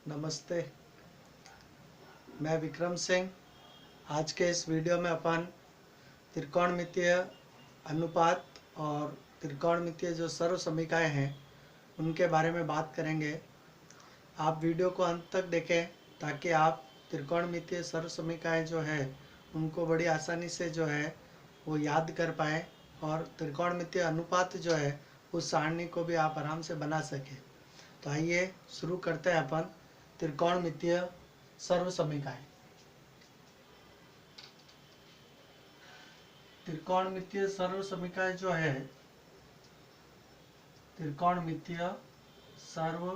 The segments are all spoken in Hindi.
नमस्ते। मैं विक्रम सिंह। आज के इस वीडियो में अपन त्रिकोणमितीय अनुपात और त्रिकोणमितीय जो सर्व समीकरण हैं उनके बारे में बात करेंगे। आप वीडियो को अंत तक देखें ताकि आप त्रिकोणमितीय सर्व समीकरण जो है उनको बड़ी आसानी से जो है वो याद कर पाएँ और त्रिकोणमितीय अनुपात जो है उस सारणी को भी आप आराम से बना सकें। तो आइए शुरू करते हैं अपन त्रिकोणमितीय सर्व समीकरण। त्रिकोणमितीय सर्व समीकरण जो है त्रिकोणमितीय सर्व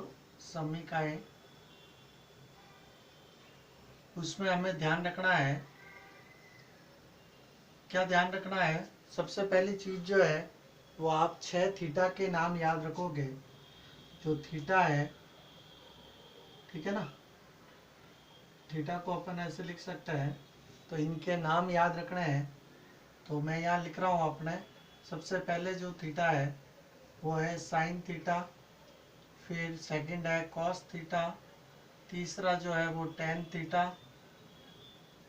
समीकरण, उसमें हमें ध्यान रखना है। क्या ध्यान रखना है? सबसे पहली चीज जो है वो आप 6 थीटा के नाम याद रखोगे। जो थीटा है, ठीक है ना, थीटा को अपन ऐसे लिख सकते हैं, तो इनके नाम याद रखने हैं। तो मैं यहाँ लिख रहा हूँ अपने। सबसे पहले जो थीटा है वो है साइन थीटा, फिर सेकंड है कॉस थीटा, तीसरा जो है वो टेन थीटा,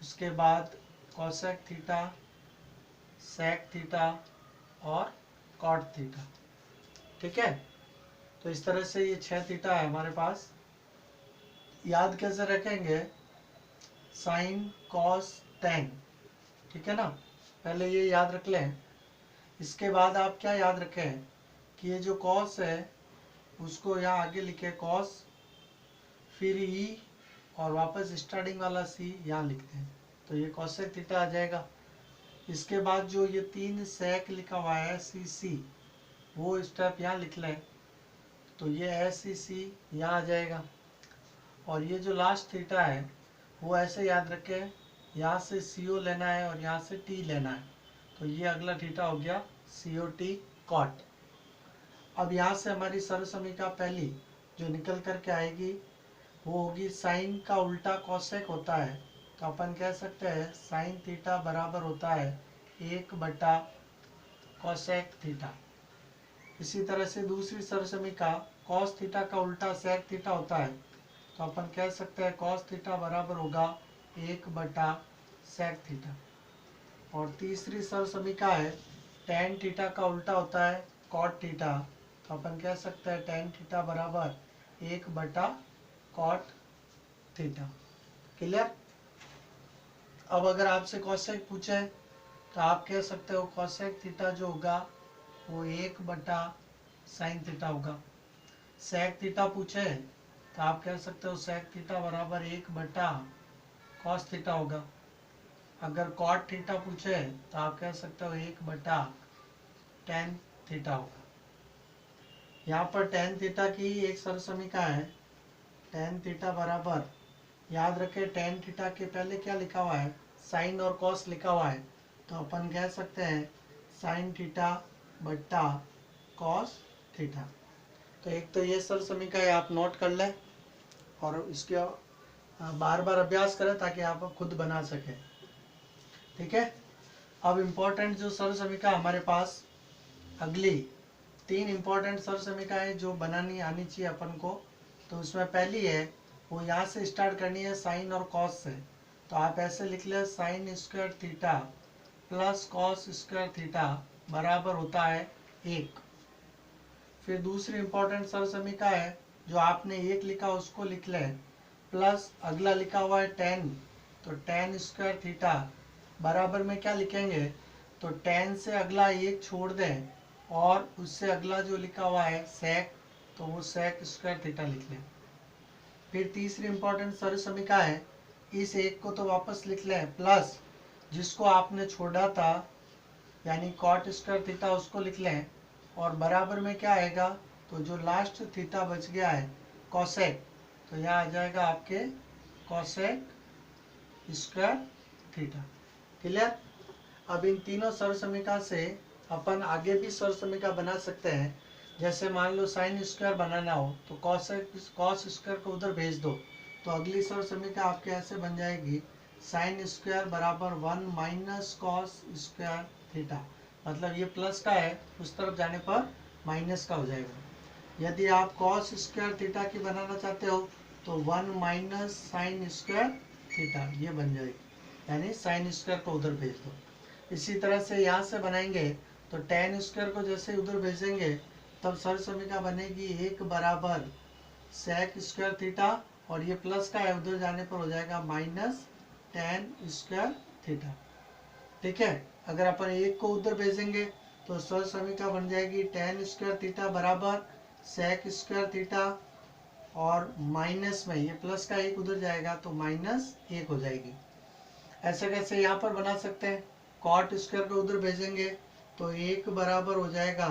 उसके बाद कोसेक थीटा, सेक थीटा और कॉट थीटा। ठीक है, तो इस तरह से ये 6 थीटा है हमारे पास। याद कैसे रखेंगे? साइन कॉस टेन, ठीक है ना, पहले ये याद रख लें। इसके बाद आप क्या याद रखें कि ये जो कॉस है उसको यहाँ आगे लिखे कॉस, फिर ई और वापस स्टार्टिंग वाला सी यहाँ लिखते हैं, तो ये कॉसेक थीटा आ जाएगा। इसके बाद जो ये 3 सेक लिखा हुआ है सी सी, वो स्टेप यहाँ लिख लें, तो ये एस सी सी यहाँ आ जाएगा। और ये जो लास्ट थीटा है वो ऐसे याद रखें, यहाँ से सी ओ लेना है और यहाँ से टी लेना है, तो ये अगला थीटा हो गया सी ओ टी कॉट। अब यहाँ से हमारी सर्व समीकरण पहली जो निकल करके आएगी वो होगी साइन का उल्टा कॉसेक होता है, तो अपन कह सकते हैं साइन थीटा बराबर होता है 1/, कॉसेक थीटा। इसी तरह से दूसरी सर्व समीकरण कॉस थीटा का उल्टा सेक थीटा होता है, तो अपन कह सकते हैं कॉस थीटा बराबर होगा 1/, सेक थीटा। और तीसरी सर्व समीकरण है टेन थीटा का उल्टा होता है कॉट थीटा, तो अपन कह सकते हैं टेन थीटा बराबर 1/, कॉट थीटा। क्लियर? अब अगर आपसे कॉसेक पूछे तो आप कह सकते हो कॉसेक थीटा जो होगा वो 1/, साइन थीटा होगा। सेक थीटा पूछे तो आप कह सकते हो सेक थीटा बराबर 1/, कॉस थीटा होगा। अगर कॉट थीटा पूछे तो आप कह सकते हो 1/, टेन थीटा होगा। यहाँ पर टेन थीटा की एक सर्व समीकरण है, टेन थीटा बराबर, याद रखें टेन थीटा के पहले क्या लिखा हुआ है, साइन और कॉस लिखा हुआ है, तो अपन कह सकते हैं साइन थीटा बट्टा कॉस थीटा। तो एक तो ये सर्व समीकरण आप नोट कर लें और इसके बार बार अभ्यास करें ताकि आप खुद बना सकें। ठीक है, अब इम्पोर्टेंट जो सर्व समीकरण हमारे पास अगली 3 इम्पोर्टेंट सर्व समीकरण जो बनानी आनी चाहिए अपन को, तो उसमें पहली है वो यहाँ से स्टार्ट करनी है साइन और कॉस से, तो आप ऐसे लिख लें sine square theta plus cos square theta बराबर होता है 1। फिर दूसरी इंपॉर्टेंट सर्व समीकरण है जो आपने 1 लिखा उसको लिख लें, प्लस अगला लिखा हुआ है टेन, तो टेन स्क्वायर थीटा बराबर में क्या लिखेंगे, तो टेन से अगला 1 छोड़ दें और उससे अगला जो लिखा हुआ है सेक, तो वो सेक स्क्वायर थीटा लिख लें। फिर तीसरी इंपॉर्टेंट सर्व समीकरण है, इस 1 को तो वापस लिख लें, प्लस जिसको आपने छोड़ा था यानी कॉट स्क्वायर थीटा उसको लिख लें, और बराबर में क्या आएगा, तो जो लास्ट थीटा बच गया है कॉसेक, तो यहाँ आ जाएगा आपके कॉसेक स्क्वायर थीटा। क्लियर? अब इन तीनों सर्व समीकरण से अपन आगे भी सर्व समीकरण बना सकते हैं। जैसे मान लो साइन स्क्वायर बनाना हो तो कॉस स्क्वायर को उधर भेज दो, तो अगली सर्व समीकरण आपके ऐसे बन जाएगी साइन स्क्वायर बराबर 1 माइनस कॉस स्क्वायर थीटा, मतलब ये प्लस का है उस तरफ जाने पर माइनस का हो जाएगा। यदि आप कॉस स्क्वायर थीटा की बनाना चाहते हो तो 1 माइनस साइन स्क्वायर थीटा ये बन जाएगी, यानी साइन स्क्वायर को उधर भेज दो। इसी तरह से यहाँ से बनाएंगे तो टेन स्क्वायर को जैसे उधर भेजेंगे तब सर्व समीकरण बनेगी 1 बराबर सेक स्क्वायर थीटा, और ये प्लस का है उधर जाने पर हो जाएगा माइनस टेन स्क्वायर थीटा। ठीक है, अगर अपन 1 को उधर भेजेंगे तो सर्व समीकरण बन जाएगी टेन स्क्वायर थीटा बराबर सेक स्क्वायर थीटा, और माइनस में ये प्लस का 1 उधर जाएगा तो माइनस 1 हो जाएगी। ऐसे कैसे यहाँ पर बना सकते हैं, कॉट स्क्वायर को उधर भेजेंगे तो 1 बराबर हो जाएगा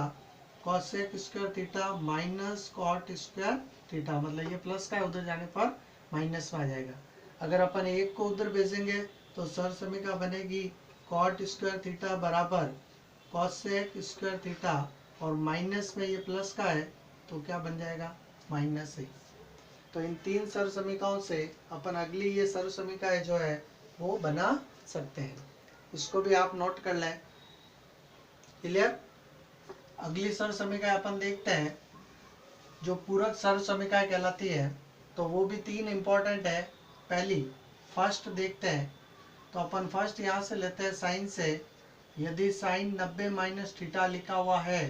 cosec square theta minus cot square theta, मतलब ये प्लस का है उधर जाने पर माइनस में आ जाएगा। अगर अपन 1 को उधर भेजेंगे तो सर्व समीकरण बनेगी कॉट स्क्वायर थीटा बराबर कॉसेक स्क्वायर थीटा, और माइनस में ये प्लस का है तो क्या बन जाएगा माइनस 1। तो इन 3 सर्व समीकरणों से अपन अगली ये सर्व समीकरण जो है वो बना सकते हैं, इसको भी आप नोट कर लें। क्लियर। अगली सर्व समीकरण अपन देखते हैं जो पूरक सर्व समीकरण कहलाती है, तो वो भी 3 इंपॉर्टेंट है। पहली फर्स्ट देखते हैं, तो अपन फर्स्ट यहाँ से लेते हैं साइन से। यदि साइन 90 माइनस थीटा लिखा हुआ है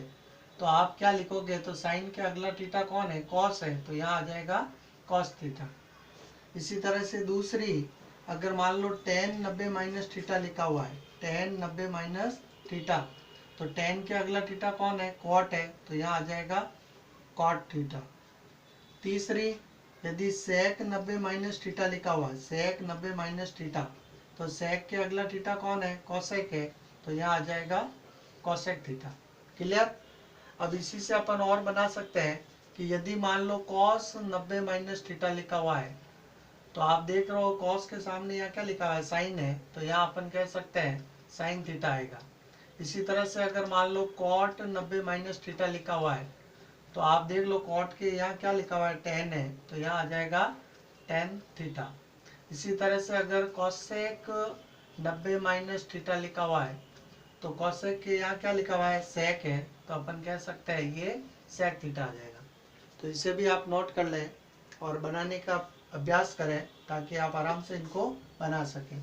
तो आप क्या लिखोगे, तो साइन के अगला थीटा कौन है, कॉस है, तो यहाँ आ जाएगा कॉस थीटा। इसी तरह से दूसरी, अगर मान लो टेन 90 माइनस थीटा लिखा हुआ है, टेन 90 माइनस थीटा, तो टेन के अगला थीटा कौन है, कॉट है, तो यहाँ आ जाएगा कॉट थीटा। तीसरी, यदि सेक 90 माइनस थीटा लिखा हुआ है, सेक 90 माइनस थीटा, तो सेक के अगला थीटा कौन है, कॉसेक है, तो यहाँ आ जाएगा कॉसेक थीटा। क्लियर। अब इसी से अपन और बना सकते हैं कि यदि मान लो कॉस 90 माइनस थीटा लिखा हुआ है, तो आप देख रहे हो कॉस के सामने यहाँ क्या लिखा है, साइन है, तो यहाँ अपन कह सकते हैं साइन थीटा आएगा। इसी तरह से अगर मान लो कॉट 90 माइनस थीटा लिखा हुआ है, तो आप देख लो कॉट के यहाँ क्या लिखा हुआ है, टेन है, तो यहाँ आ जाएगा टेन थीटा। इसी तरह से अगर कॉसेक 90 माइनस थीटा लिखा हुआ है, तो कॉसेक के यहाँ क्या लिखा हुआ है, सेक है, तो अपन कह सकते हैं ये सेक थीटा आ जाएगा। तो इसे भी आप नोट कर लें और बनाने का अभ्यास करें ताकि आप आराम से इनको बना सकें।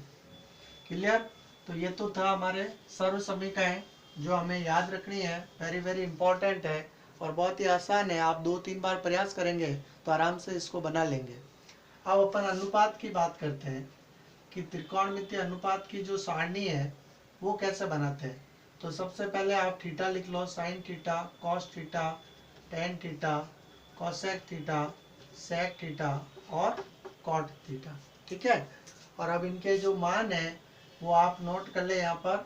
क्लियर। तो ये तो था हमारे सर्व समीकरण जो हमें याद रखनी है, वेरी वेरी इंपॉर्टेंट है और बहुत ही आसान है। आप 2-3 बार प्रयास करेंगे तो आराम से इसको बना लेंगे। अब अपन अनुपात की बात करते हैं कि त्रिकोणमितीय अनुपात की जो सारणी है वो कैसे बनाते हैं। तो सबसे पहले आप थीटा लिख लो, sine theta, cos theta, tan theta, cosec theta, sec theta और कॉट थीटा। ठीक है। और अब इनके जो मान है वो आप नोट कर ले यहाँ पर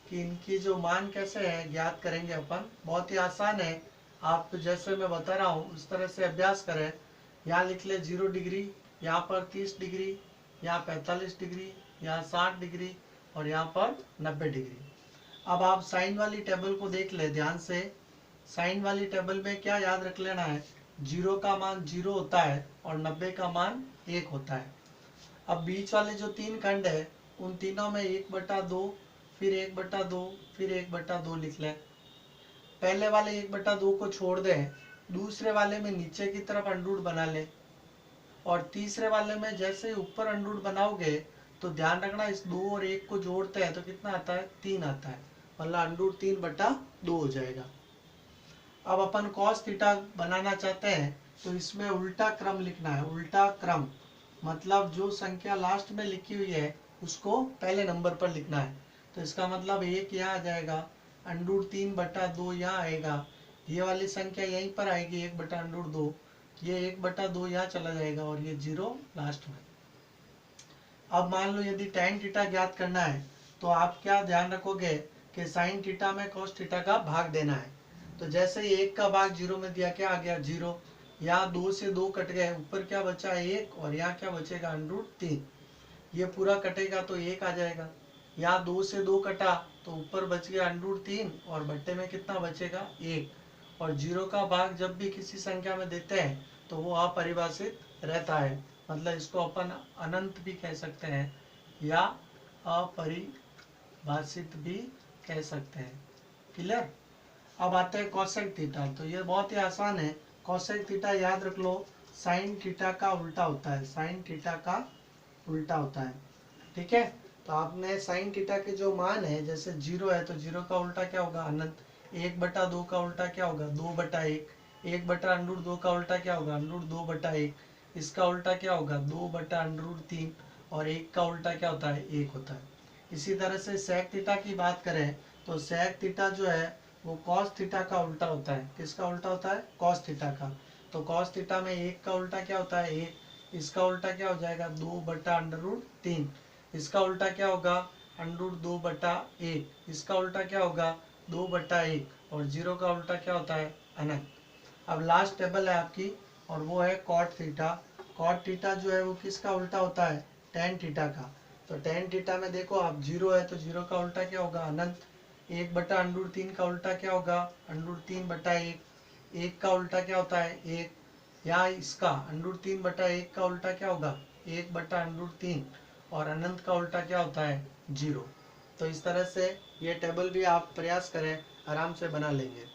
कि इनकी जो मान कैसे है ज्ञात करेंगे अपन। बहुत ही आसान है, आप जैसे मैं बता रहा हूँ उस तरह से अभ्यास करें। यहाँ लिख ले 0 डिग्री, यहाँ पर 30 डिग्री, यहाँ 45 डिग्री, यहाँ 60 डिग्री और यहाँ पर 90 डिग्री। अब आप साइन वाली टेबल को देख ले ध्यान से। साइन वाली टेबल में क्या याद रख लेना है, 0 का मान 0 होता है और 90 का मान 1 होता है। अब बीच वाले जो 3 खंड है उन तीनों में 1/2, फिर 1/2, फिर 1/2 लिख लें। पहले वाले 1/2 को छोड़ दें, दूसरे वाले में नीचे की तरफ अंडूर बना लें और तीसरे वाले में जैसे ऊपर अंडूर बनाओगे तो ध्यान रखना इस 2 और 1 को जोड़ते हैं तो कितना आता है, 3 आता है, मतलब अंडूर 3/2 हो जाएगा। अब अपन कॉस थीटा बनाना चाहते हैं तो इसमें उल्टा क्रम लिखना है। उल्टा क्रम मतलब जो संख्या लास्ट में लिखी हुई है उसको पहले नंबर पर लिखना है। तो इसका मतलब 1 यहाँ आ जाएगा, अंडूर 3/2 यहाँ आएगा, ये वाली संख्या यहीं पर आएगी 1/2, ये 1/2 यहाँ चला जाएगा और ये 0 लास्ट में। अब मान लो यदि tan थीटा ज्ञात करना है तो आप क्या ध्यान रखोगे कि साइन थीटा में cos थीटा का भाग देना है। तो जैसे ही 1 का भाग 0 में दिया, क्या आ गया 0, यहाँ 2 से 2 कट गए, ऊपर क्या बचा 1 और यहाँ क्या बचेगा √3। ये पूरा कटेगा तो 1 आ जाएगा। यहाँ 2 से 2 कटा तो ऊपर बच गया √3 और बट्टे में कितना बचेगा 1। और 0 का भाग जब भी किसी संख्या में देते हैं तो वो अपरिभाषित रहता है, मतलब इसको अपन अनंत भी कह सकते हैं या अपरिभाषित भी कह सकते हैं। क्लियर। अब आते हैं कोसेक थीटा। तो ये बहुत ही आसान है। कोसेक थीटा याद रख लो, साइन थीटा का उल्टा होता है, साइन थीटा का उल्टा होता है। ठीक है, तो आपने साइन थीटा के जो मान है, जैसे 0 है तो 0 का उल्टा क्या होगा, अनंत। 1/2 का उल्टा क्या होगा, 2/1। 1/√2 का उल्टा क्या होगा, √2/1। इसका उल्टा क्या होगा, 2/√3। और 1 का उल्टा क्या होता है, 1 होता है। इसी तरह से सेक थीटा की बात करें तो सेक थीटा जो है वो कॉस थीटा का उल्टा होता है। किसका उल्टा होता है, कॉस थीटा का। तो कॉस थीटा में 1 का उल्टा क्या होता है, 1। इसका उल्टा क्या हो जाएगा, 2/√3। इसका उल्टा क्या होगा, √2/1। इसका उल्टा क्या होगा, 2/1। और 0 का उल्टा क्या होता है, अनंत। अब लास्ट टेबल है आपकी, और वो है कॉट थीटा। कॉट थीटा जो है वो किसका उल्टा होता है, टेन थीटा का। तो टेन थीटा में देखो आप, 0 है तो 0 का उल्टा क्या होगा, अनंत। 1/√3 का उल्टा क्या होगा, √3/1। 1 का उल्टा क्या होता है, 1। या इसका √3/1 का उल्टा क्या होगा, 1/√3। और अनंत का उल्टा क्या होता है, 0। तो इस तरह से ये टेबल भी आप प्रयास करें, आराम से बना लेंगे।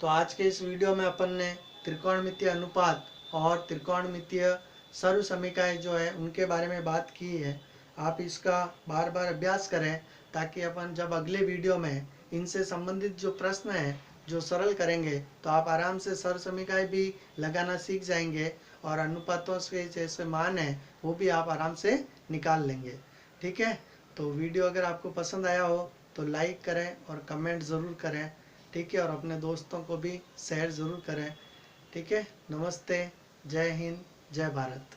तो आज के इस वीडियो में अपन ने त्रिकोणमितीय अनुपात और त्रिकोणमितीय सर्व समीकरण जो है उनके बारे में बात की है। आप इसका बार बार अभ्यास करें, ताकि अपन जब अगले वीडियो में इनसे संबंधित जो प्रश्न हैं जो सरल करेंगे तो आप आराम से सर्व समीकरण भी लगाना सीख जाएंगे, और अनुपातों के जैसे मान है वो भी आप आराम से निकाल लेंगे। ठीक है, तो वीडियो अगर आपको पसंद आया हो तो लाइक करें और कमेंट ज़रूर करें। ठीक है, और अपने दोस्तों को भी शेयर ज़रूर करें। ठीक है, नमस्ते, जय हिंद, जय भारत।